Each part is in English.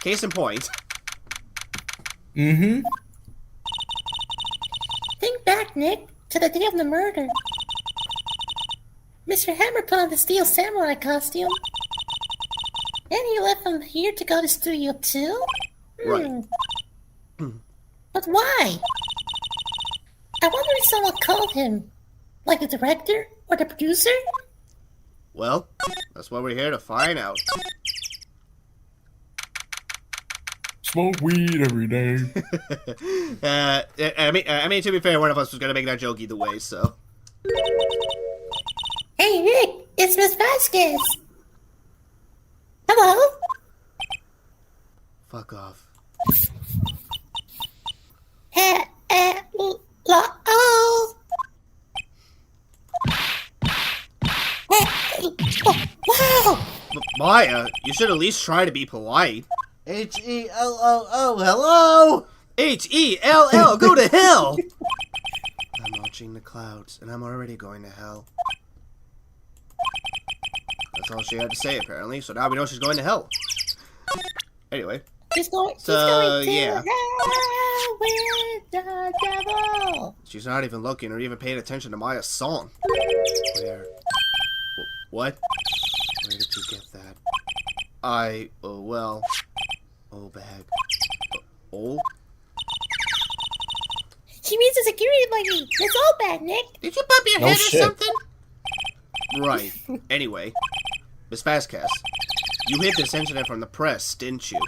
case in point. Mm-hmm. Think back, Nick, to the day of the murder. Mr. Hammer put on the steel samurai costume. And he left from here to go to Studio 2? Right. But why? I wonder if someone called him. Like the director or the producer? Well, that's what we're here to find out. Smoke weed every day. I mean, to be fair, one of us was gonna make that joke either way, so. Hey, Nick, it's Miss Vasquez. Hello? Fuck off. Hello? Wow! Maya, you should at least try to be polite. H-E-L-L-O, hello? H-E-L-L, go to hell! I'm watching the clouds, and I'm already going to hell. That's all she had to say, apparently, so now we know she's going to hell. Anyway. She's going to yeah. hell with the devil! She's not even looking or even paying attention to Maya's song. Where? What? Where did you get that? Oh, bag. Oh? She means a security lady. It's all bad, Nick. Did you bump your No head shit. or something? Right. Anyway, Miss Vasquez, you hid this incident from the press, didn't you?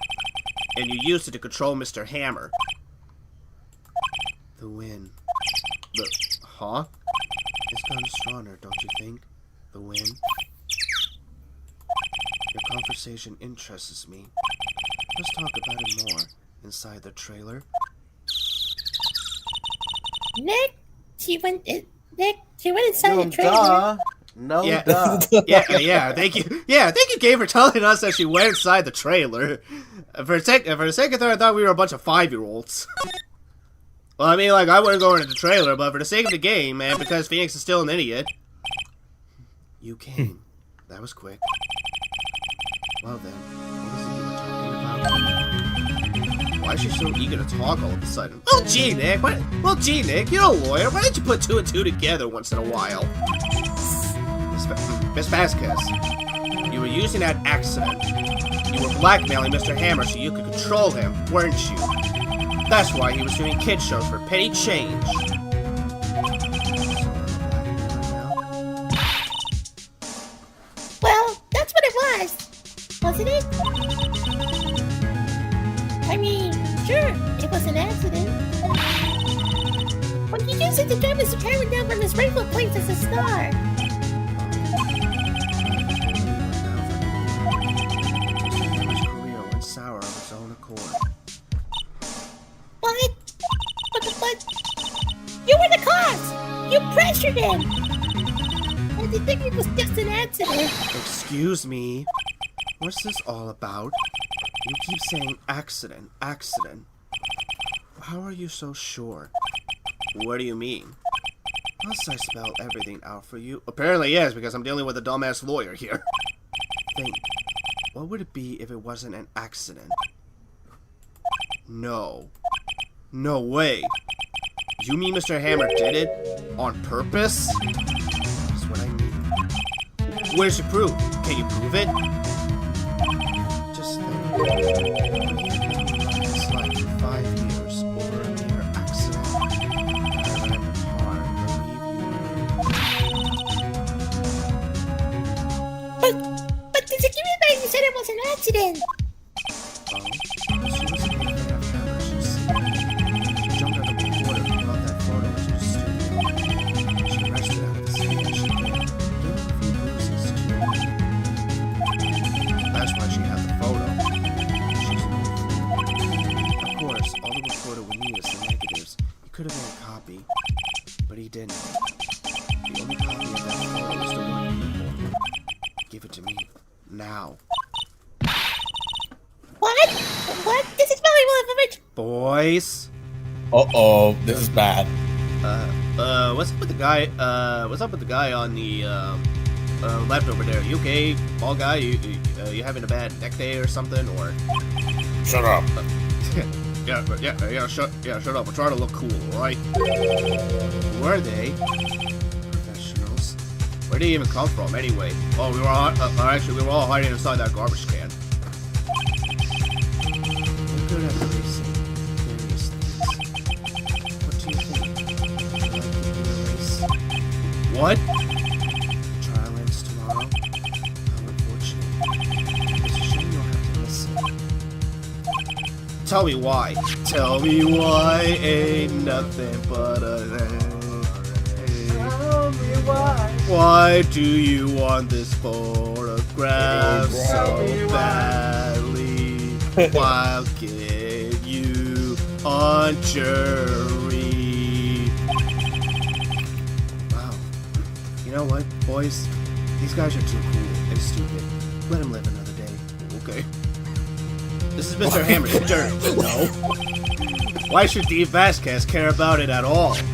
And you used it to control Mr. Hammer. The wind. Huh? It's gotten stronger, don't you think? The wind? Your conversation interests me. Let's talk about it more inside the trailer. Nick, she went inside the trailer. Duh. No, Yeah. duh. Yeah, thank you. Yeah, thank you, Gabe, for telling us that she went inside the trailer. For a second there, I thought we were a bunch of 5-year-olds. Well, I mean, like, I wouldn't go into the trailer, but for the sake of the game, and because Phoenix is still an idiot. You came. That was quick. Well then, what was it you were talking about? Why is she so eager to talk all of a sudden? Well, gee, Nick, you're a lawyer. Why don't you put 2 and 2 together once in a while? Miss Vasquez, you were using that accident. You were blackmailing Mr. Hammer so you could control him, weren't you? That's why he was doing kid shows for petty change. Well, that's what it was, wasn't it? I mean, sure, it was an accident. But he used it to drive Mr. Hammer down from his rightful place as a star. Sour of his own accord. What? But you were the cause! You pressured him! I didn't think it was just an accident. Excuse me. What's this all about? You keep saying accident, accident. How are you so sure? What do you mean? Must I spell everything out for you? Apparently yes, because I'm dealing with a dumbass lawyer here. Think. What would it be if it wasn't an accident? No. No way. You mean Mr. Hammer did it? On purpose? That's what I mean. Where's your proof? Can you prove it? Just think. It's like 5 years over a mere accident. I ran the car and leave you. But the security lady said it was an accident. Oh, she was a big fan of Hammer, she said. She jumped out of the water and brought that photo into the studio. She rushed it out of the scene as she did. Gave him a few bruises, too. That's why she had the photo. She's no fool. Of course, all the reporter would need is the negatives. He could have made a copy, but he didn't. The only copy of that photo is the one he pulled. Give it to me. Now. What? What? This is valuable information. Boys. Uh-oh, this is bad. What's up with the guy, on the, left over there? You okay, ball guy? You having a bad neck day or something, or? Shut up. Shut up. We're trying to look cool, alright? Who are they? Professionals. Where did he even come from, anyway? Oh, we were all hiding inside that garbage can. We're good at racing various things. What do you think? Would you like to do a race? What? Trial ends tomorrow. How unfortunate. It's a shame you'll have to miss it. Tell me why. Tell me why ain't nothing but a Tell me why. Why do you want this photograph so badly? I'll get you on jury. Wow. You know what, boys? These guys are too cool and stupid. Let them live another day. Okay. This is Mr. Hammer's turn. No. Why should Dave Vasquez care about it at all? I'm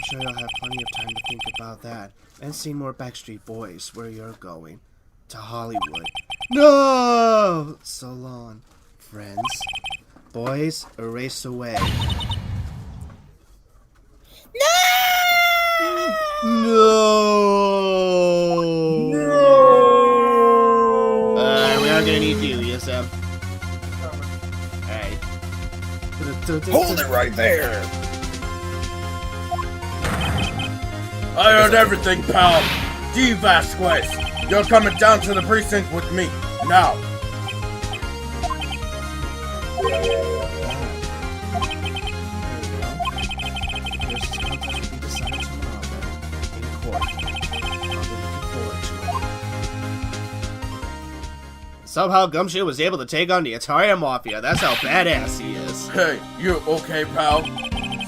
sure you'll have plenty of time to think about that and see more Backstreet Boys where you're going. To Hollywood. No! So long, friends. Boys, erase away. No! We are gonna need you, yes, Sam. Alright. Hold it right there. I heard everything, pal. D. Vasquez, you're coming down to the precinct with me, now. Somehow Gumshoe was able to take on the entire Mafia. That's how badass he is. Hey, you okay, pal?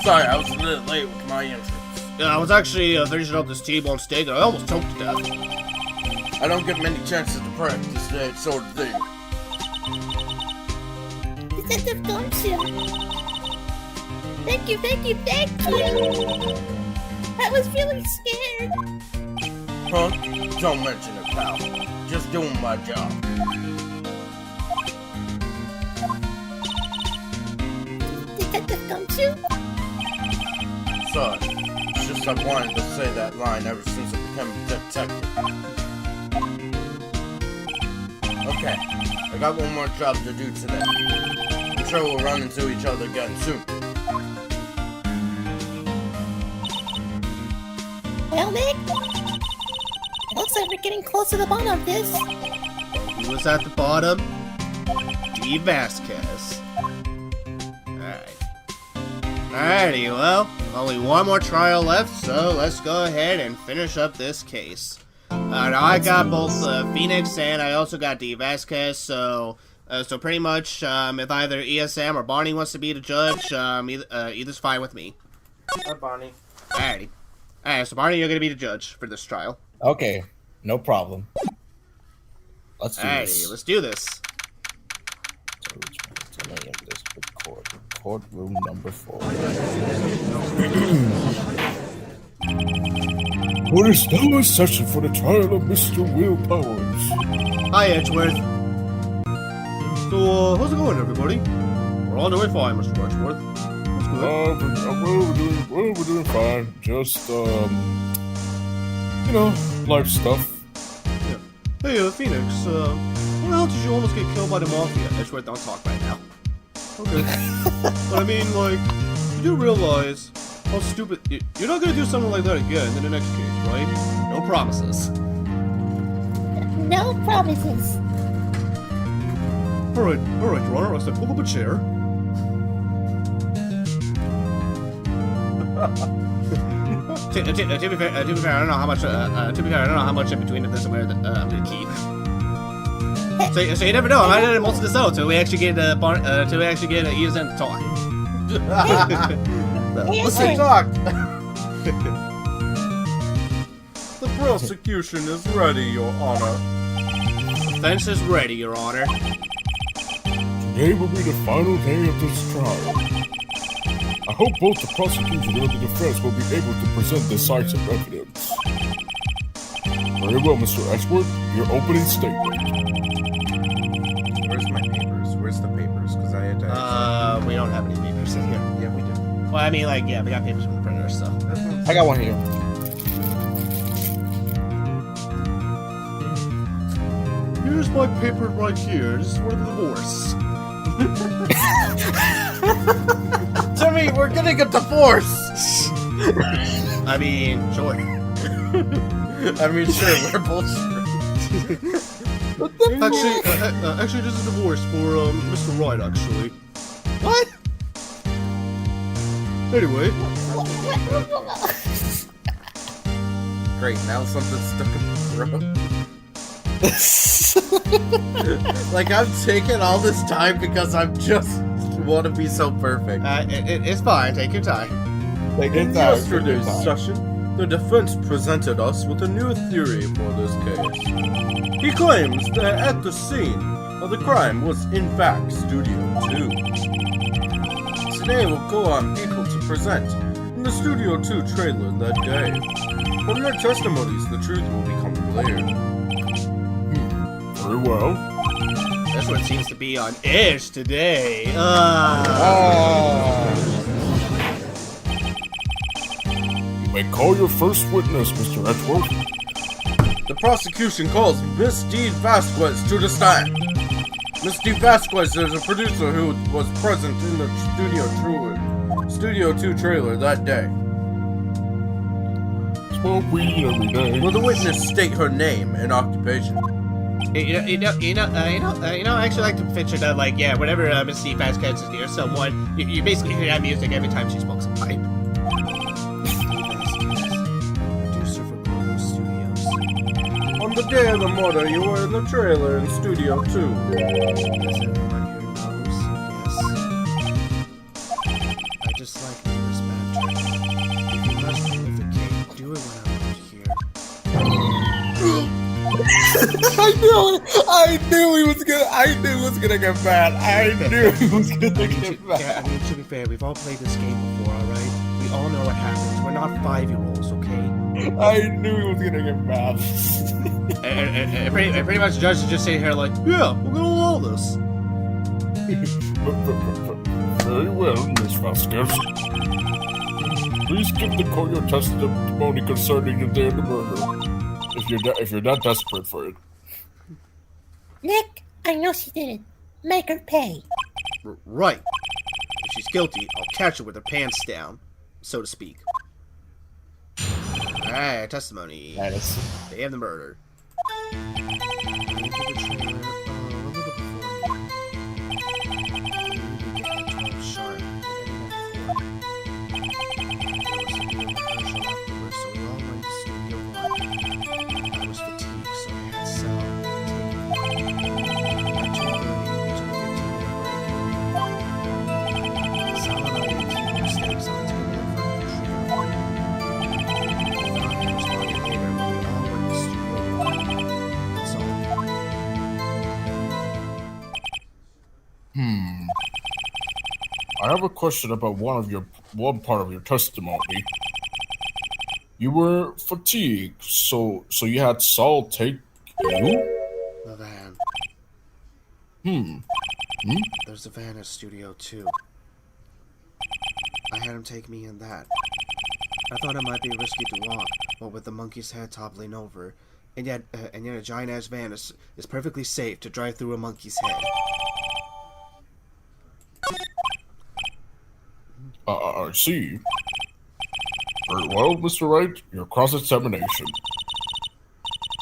Sorry, I was a little late with my entrance. Yeah, I was actually finishing up this T-bone steak and I almost choked to death. I don't get many chances to practice that sort of thing. Detective Gumshoe. Thank you. I was really scared. Huh? Don't mention it, pal. Just doing my job. Detective Gumshoe? Sorry. It's just I've wanted to say that line ever since I became a detective. Okay, I got one more job to do today. I'm sure we'll run into each other again soon. Well, Nick, looks like we're getting close to the bottom of this. Who was at the bottom? D. Vasquez. Alright. Alrighty, well, only one more trial left, so let's go ahead and finish up this case. Now I got both Phoenix and I also got D. Vasquez, so pretty much if either ESM or Bonnie wants to be the judge, either's fine with me. Hi, Bonnie. Alrighty. Alright, so Barney, you're gonna be the judge for this trial. Okay, no problem. Let's do Alrighty, this. let's do this. Courtroom number 4. What is now a session for the trial of Mr. Will Powers? Hi, Edgeworth. So, how's it going, everybody? We're all doing fine, Mr. Edgeworth. That's good. We're doing fine. Just, life stuff. Yeah. Hey, Phoenix, when the hell did you almost get killed by the Mafia? Edgeworth, don't talk right now. Okay. But I mean, like, you do realize how stupid... You're not gonna do something like that again in the next case, right? No promises. No promises. Alright, Your Honor, I said pull up a chair. To be fair, I don't know how much. To be fair, I don't know how much in between of this and where I'm gonna keep. So you never know. I might end most of this out till we actually get ESN to talk. Let's talk. The prosecution is ready, Your Honor. Defense is ready, Your Honor. Today will be the final day of this trial. I hope both the prosecution and the defense will be able to present decisive evidence. Very well, Mr. Ashworth, your opening statement. Where's Well, I mean, like, yeah, we got papers from the printer, so. I got one here. Here's my paper right here. This is for the divorce. Timmy, we're getting a divorce! I mean, sure. I mean, sure, we're bullshit. Actually, this is a divorce for, Mr. Wright, actually. What? Anyway. Great, now something's stuck in my throat. Like, I'm taking all this time because I just want to be so perfect. It's fine. Take your time. In yesterday's session, the defense presented us with a new theory for this case. He claims that at the scene of the crime was in fact Studio 2. Today we'll call on people to present in the Studio 2 trailer that day. From their testimonies, the truth will become clear. Very well. This one seems to be on edge today. You may call your first witness, Mr. Edgeworth. The prosecution calls Miss Dee Vasquez to the stand. Miss Dee Vasquez is a producer who was present in the Studio 2 trailer that day. Smoke weed every day. Will the witness state her name and occupation? I actually like to picture that, like, yeah, whenever Miss Steve Vasquez is near someone, you basically hear that music every time she smokes a pipe. Producer for Global Studios. On the day of the murder, you were in the trailer in Studio 2. As everyone here knows, yes. I just like this bad trailer. If you must notificate, do it when I'm not here. I knew he was gonna get mad. I knew he was gonna get mad. Yeah, I mean, to be fair, we've all played this game before, alright? We all know what happens. We're not 5-year-olds, okay? I knew he was gonna get mad. and pretty much Judge is just sitting here like, yeah, we're gonna allow this. Very well, Miss Vasquez. Please give the court your testimony concerning the day of the murder. If you're not desperate for it. Nick, I know she did it. Make her pay. Right. If she's guilty, I'll catch her with her pants down, so to speak. Alright, testimony. That is. Day of the murder. I have a question about one part of your testimony. You were fatigued, so you had Saul take you? The van. Hmm. There's a van at Studio 2. I had him take me in that. I thought it might be risky to walk, what with the monkey's head toppling over, and yet a giant-ass van is perfectly safe to drive through a monkey's head. I see. Very well, Mr. Wright, your cross-examination.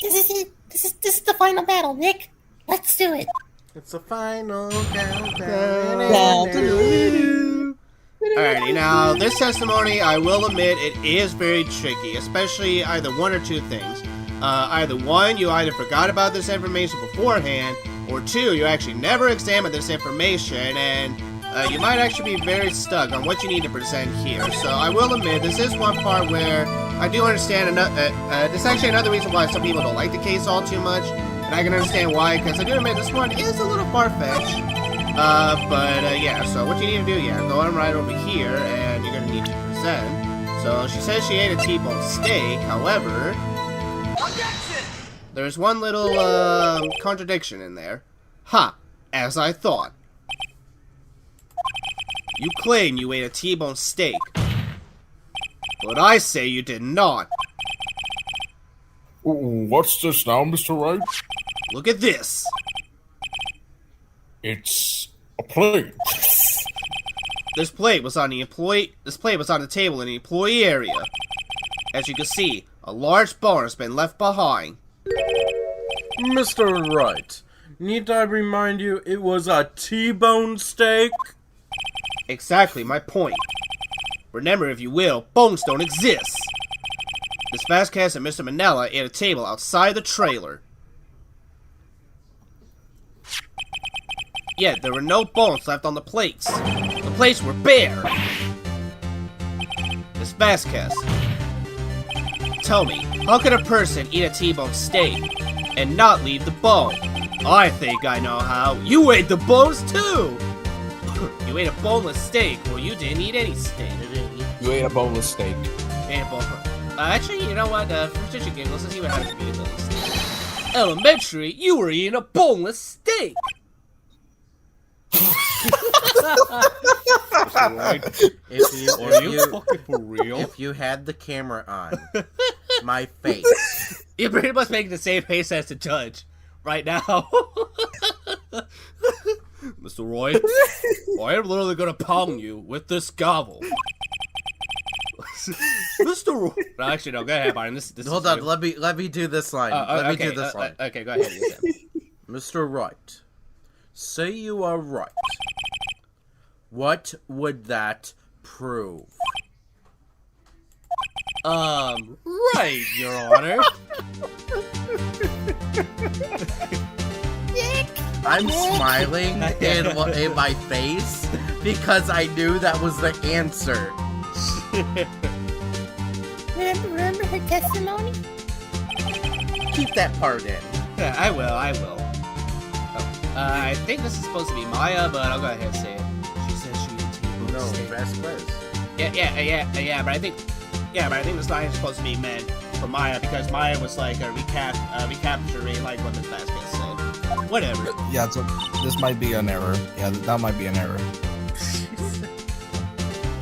This is it. This is the final battle, Nick. Let's do it. It's a final countdown. Alrighty, now this testimony, I will admit, it is very tricky, especially either one or two things. Either one, you either forgot about this information beforehand, or two, you actually never examined this information, and you might actually be very stuck on what you need to present here. So I will admit, this is one part where I do understand, this is actually another reason why some people don't like the case all too much, and I can understand why, because I do admit this one is a little far-fetched. Yeah, so what you need to do, go on right over here, and you're gonna need to present. So she says she ate a T-bone steak, however, there's one little, contradiction in there. As I thought. You claim you ate a T-bone steak. But I say you did not. What's this now, Mr. Wright? Look at this. It's a plate. This plate was on the table in the employee area. As you can see, a large bone has been left behind. Mr. Wright, need I remind you it was a T-bone steak? Exactly my point. Remember, if you will, bones don't exist. Miss Vasquez and Mr. Manella ate a table outside the trailer. Yet there were no bones left on the plates. The plates were bare. Miss Vasquez, tell me, how could a person eat a T-bone steak and not leave the bone? I think I know how. You ate the bones too! You ate a boneless steak, or you didn't eat any steak. You ate a boneless steak. Ate a boneless. Actually, you know what? For just a giggles, let's see what happens if you eat a boneless steak. Elementary, you were eating a boneless steak! Are you fucking for real? If you had the camera on, my face. You're pretty much making the same face as the judge right now. Mr. Roy, I am literally gonna pound you with this gavel. Mr. Roy. No, actually, no, go ahead, Byron. This Hold on, let me do this line. Let me do this line. Okay, go ahead. Mr. Wright, say you are right. What would that prove? Right, Your Honor. I'm smiling in my face because I knew that was the answer. Remember her testimony? Keep that part in. Yeah, I will. Oh, I think this is supposed to be Maya, but I'll go ahead and say it. She said she ate T-bone No, steak. Vasquez. Yeah, but I think this line is supposed to be meant for Maya because Maya was like recapturing like what Miss Vasquez said. Whatever. Yeah, so this might be an error. Yeah, that might be an error.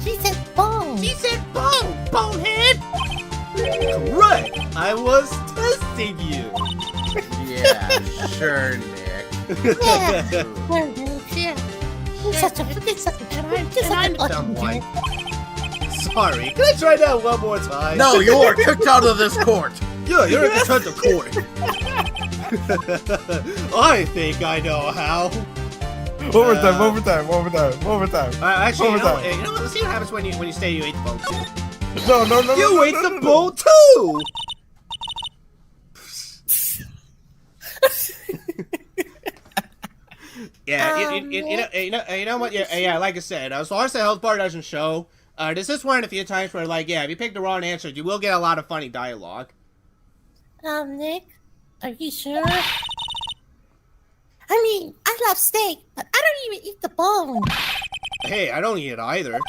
She said bone. She said bone, bonehead. Correct. I was testing you. Yeah, sure, Nick. Yeah. Well, yeah. You're such a fucking Someone. Sorry. Can I try that one more time? No, you are kicked out of this court. Yeah, you're in contempt of court. I think I know how. Overtime. Actually, Overtime. you know what? Let's see what happens when you say you ate the bone too. No. You ate the bone too. Yeah, you know what? Yeah, like I said, as long as the health bar doesn't show, this is one of the few times where, like, yeah, if you pick the wrong answer, you will get a lot of funny dialogue. Nick, are you sure? I mean, I love steak, but I don't even eat the bone. Hey, I don't eat it either.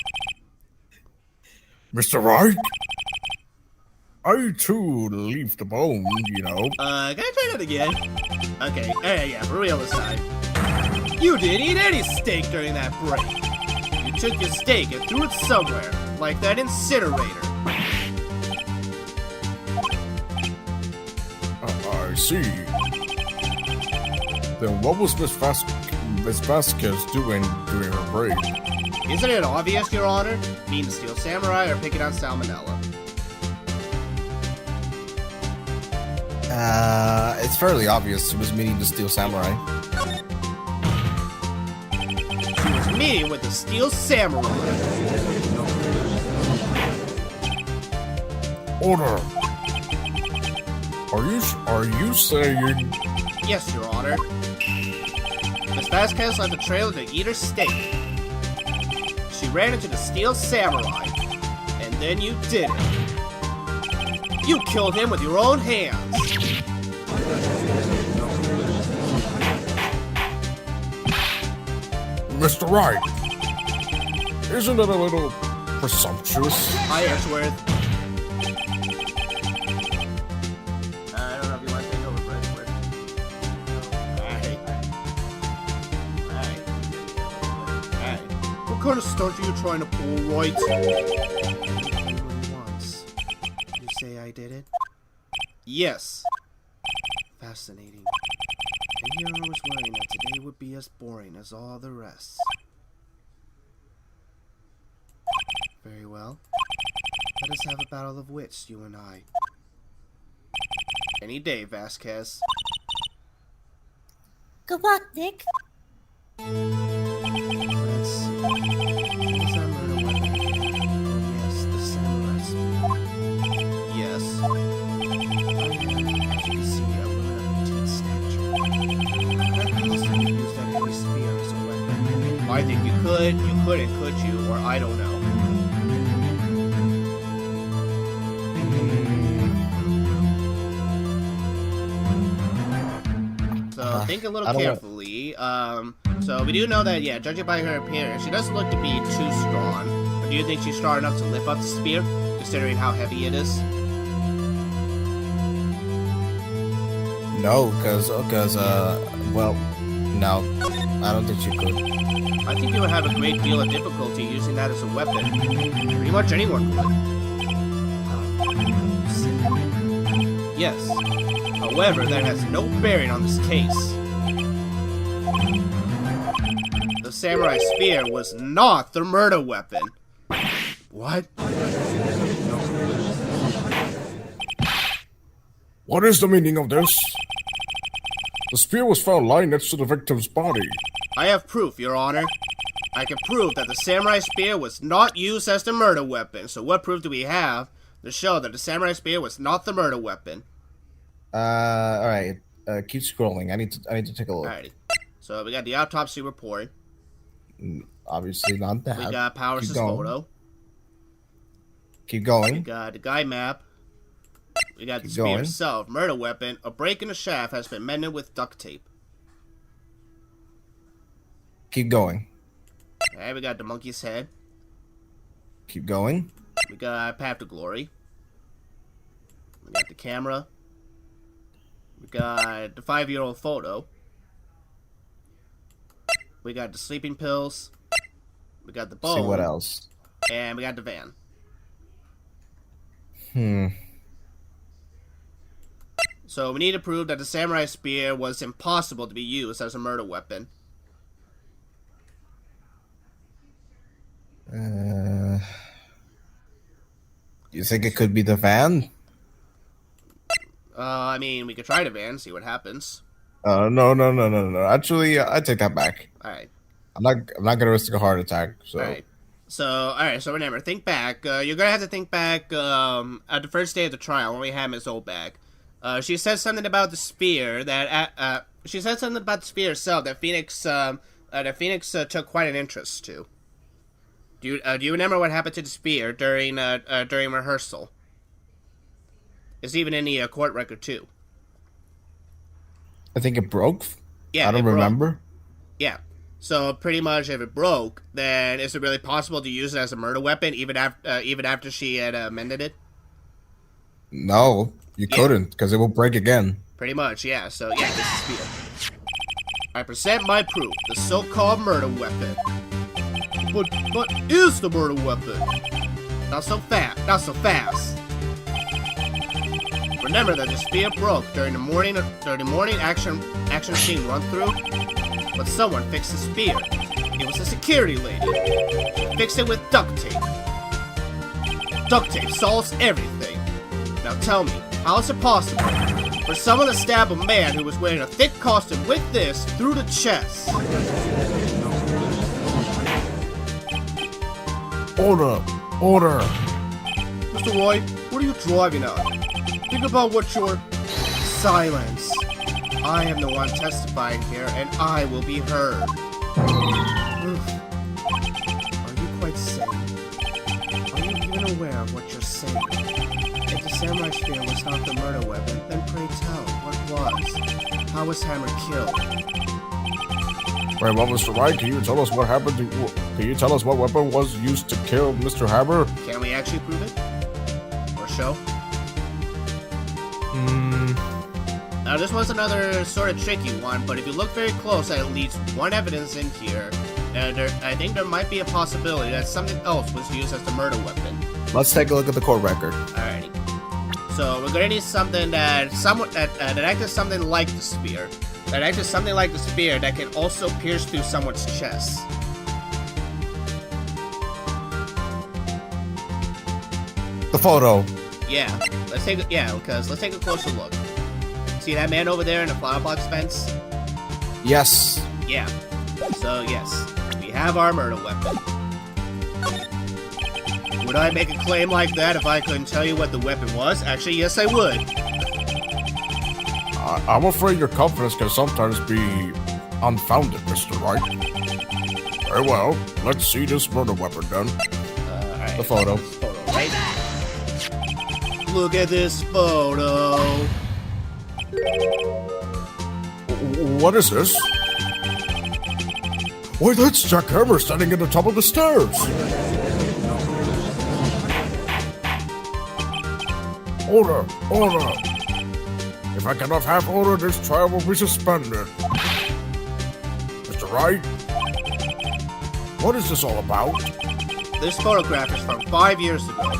Mr. Wright? I too leave the bone, you know. Can I try that again? Okay, yeah, for real this time. You didn't eat any steak during that break. You took your steak and threw it somewhere, like that incinerator. I see. Then what was Miss Vasquez doing during her break? Isn't it obvious, Your Honor? Mean to steal samurai or pick it on salmonella? It's fairly obvious she was meaning to steal samurai. She was meeting with the steel samurai. Order. Are you saying? Yes, Your Honor. Miss Vasquez left the trailer to eat her steak. She ran into the steel samurai, and then you did it. You killed him with your own hands. Mr. Wright, isn't that a little presumptuous? Hi, Edgeworth. I don't know if you want to take over for Edgeworth. Alright. What kind of stunt are you trying to pull, right? Once. You say I did it? Yes. Fascinating. And here I was worrying that today would be as boring as all the rest. Very well. Let us have a battle of wits, you and I. Any day, Vasquez. Good luck, Nick. Let's see. Is our murder weapon? Yes, the samurai spear. Yes. As you can see, a woman of petite stature. I can also use that heavy spear as a weapon. I think you couldn't, could you? Or I don't know. So think a little carefully. So we do know that, yeah, judging by her appearance, she doesn't look to be too strong. But do you think she's strong enough to lift up the spear, considering how heavy it is? No, well, no, I don't think she could. I think you would have a great deal of difficulty using that as a weapon. Pretty much anyone would. Yes. However, that has no bearing on this case. The samurai spear was not the murder weapon. What? What is the meaning of this? The spear was found lying next to the victim's body. I have proof, Your Honor. I can prove that the samurai spear was not used as the murder weapon. So what proof do we have to show that the samurai spear was not the murder weapon? Alright. Keep scrolling. I need to take a look. Alrighty. So we got the autopsy report. Obviously not that. We got Powers' photo. Keep We going. got the guy map. We got the spear itself. Murder weapon. A break in the shaft has been mended with duct tape. Keep going. Alright, we got the monkey's head. Keep going. We got Path to Glory. We got the camera. We got the 5-year-old photo. We got the sleeping pills. We got the bone. See what else. And we got the van. So we need to prove that the samurai spear was impossible to be used as a murder weapon. You think it could be the van? I mean, we could try the van, see what happens. No. Actually, I take that back. Alright. I'm not gonna risk a heart attack. So. Alright, so remember, think back. You're gonna have to think back at the first day of the trial when we had Miss Oldback. She said something about the spear that she said something about the spear itself that Phoenix took quite an interest to. Do you remember what happened to the spear during rehearsal? It's even in the court record too. I think it broke. Yeah, I don't remember. Yeah. So pretty much, if it broke, then is it really possible to use it as a murder weapon even after she had mended it? No, you couldn't, because it will break again. Pretty much, yeah. So yeah, this is spear. I present my proof, the so-called murder weapon. But what is the murder weapon? Not so fast. Remember that the spear broke during the morning action scene run through, but someone fixed the spear. It was a security lady. She fixed it with duct tape. Duct tape solves everything. Now tell me, how is it possible for someone to stab a man who was wearing a thick costume with this through the chest? Order! Mr. Roy, what are you driving at? Think about what you're... Silence. I am the one testifying here, and I will be heard. Oof. Are you quite sane? Are you even aware of what you're saying? If the samurai spear was not the murder weapon, then pray tell, what was? How was Hammer killed? Wait, well, Mr. Wright, can you tell us what happened to... Can you tell us what weapon was used to kill Mr. Hammer? Can we actually prove it? Or show? Now, this was another sort of tricky one, but if you look very close at least one evidence in here, I think there might be a possibility that something else was used as the murder weapon. Let's take a look at the court record. Alrighty. So we're gonna need something that acts something like the spear. That acts something like the spear that can also pierce through someone's chest. The photo. Yeah. Let's take a closer look. See that man over there in the flower box fence? Yes. Yeah. So yes, we have our murder weapon. Would I make a claim like that if I couldn't tell you what the weapon was? Actually, yes I would. I'm afraid your confidence can sometimes be unfounded, Mr. Wright. Very well, let's see this murder weapon then. Alright. The photo. Right? Look at this photo. What is this? Why, that's Jack Hammer standing at the top of the stairs. Order! Order! If I cannot have order, this trial will be suspended. Mr. Wright? What is this all about? This photograph is from 5 years ago.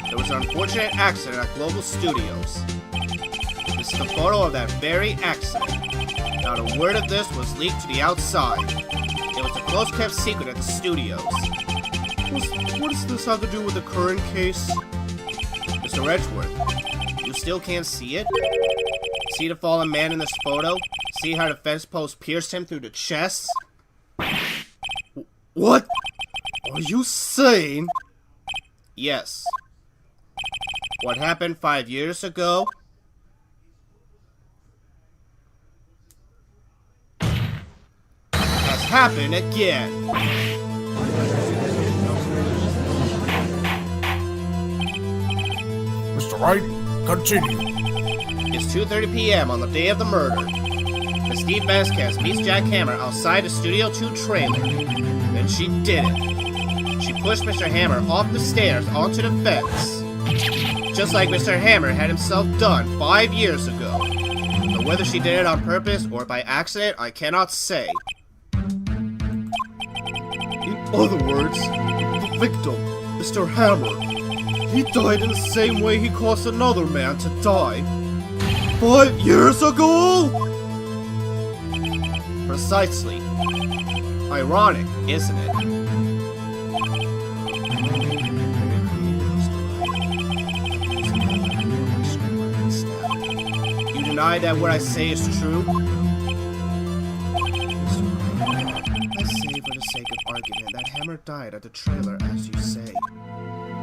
There was an unfortunate accident at Global Studios. This is the photo of that very accident. Not a word of this was leaked to the outside. It was a close-kept secret at the studios. What does this have to do with the current case? Mr. Edgeworth, you still can't see it? See the fallen man in this photo? See how the fence post pierced him through the chest? What are you saying? Yes. What happened 5 years ago has happened again. Mr. Wright, continue. It's 2:30 p.m. on the day of the murder. Miss Steve Vasquez meets Jack Hammer outside the Studio 2 trailer. Then she did it. She pushed Mr. Hammer off the stairs onto the fence. Just like Mr. Hammer had himself done 5 years ago. But whether she did it on purpose or by accident, I cannot say. In other words, the victim, Mr. Hammer, he died in the same way he caused another man to die. 5 years ago? Precisely. Ironic, isn't it? You deny that what I say is true? I say for the sake of argument that Hammer died at the trailer, as you say.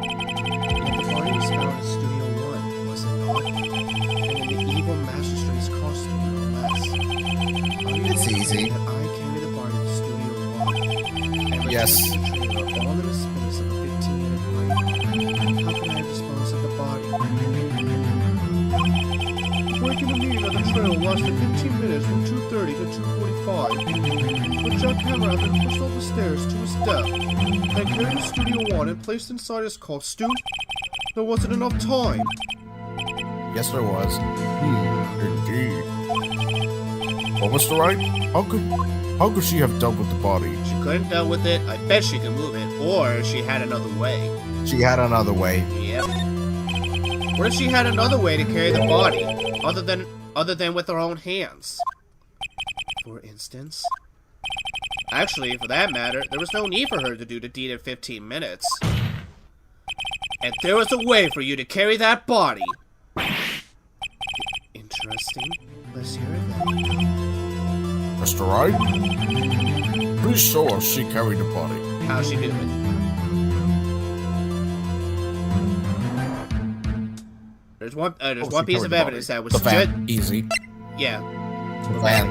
Yet the body was found in Studio 1, was it not? And in the evil magistrate's costume, no less. It's easy. That I carry the body to Studio 1, and Yes. the trailer all in the space of a 15-minute break. How can I dispose of the body? The break in the meeting of the trailer lasted 15 minutes from 2:30 to 2:45. But Jack Hammer had been pushed up the stairs to his death, and carried to Studio 1 and placed inside his costume. There wasn't enough time. Yes, there was. Indeed. Well, Mr. Wright, how could she have dealt with the body? She couldn't deal with it. I bet she could move it, or she had another way. She had another way. Yep. What if she had another way to carry the body, other than with her own hands? For instance. Actually, for that matter, there was no need for her to do the deed in 15 minutes. And there was a way for you to carry that body. Interesting. Let's hear it then. Mr. Wright, please show us she carried the body. How'd she do it? There's one piece of evidence that was The just... van. Easy. Yeah. The van.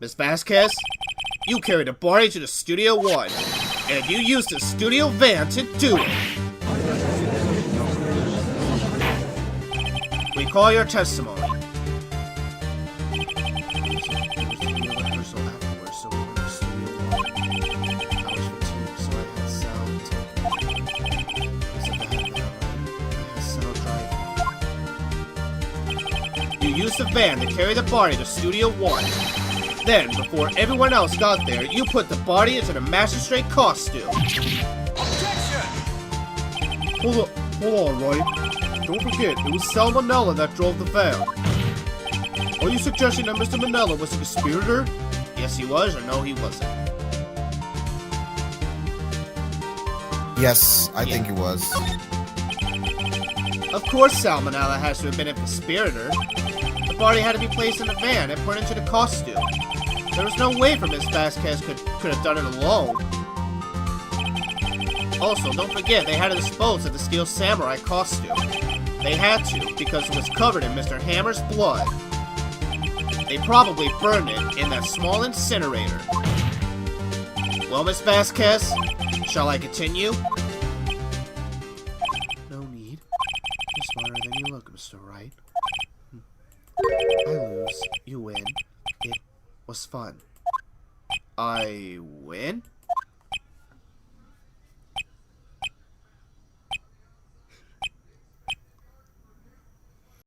Miss Vasquez, you carried the body to the Studio 1, and you used the studio van to do it. We call your testimony. You used the van to carry the body to Studio 1. Then, before everyone else got there, you put the body into the magistrate costume. Hold on, Roy. Don't forget, it was Salmonella that drove the van. Are you suggesting that Mr. Manella was a conspirator? Yes, he was, or no, he wasn't? Yes, I think it was. Of course Salmonella has to have been a conspirator. The body had to be placed in the van and put into the costume. There was no way for Miss Vasquez could have done it alone. Also, don't forget, they had to dispose of the Steel Samurai costume. They had to, because it was covered in Mr. Hammer's blood. They probably burned it in that small incinerator. Well, Miss Vasquez, shall I continue? No need. You're smarter than you look, Mr. Wright. I lose. You win. It was fun. I win?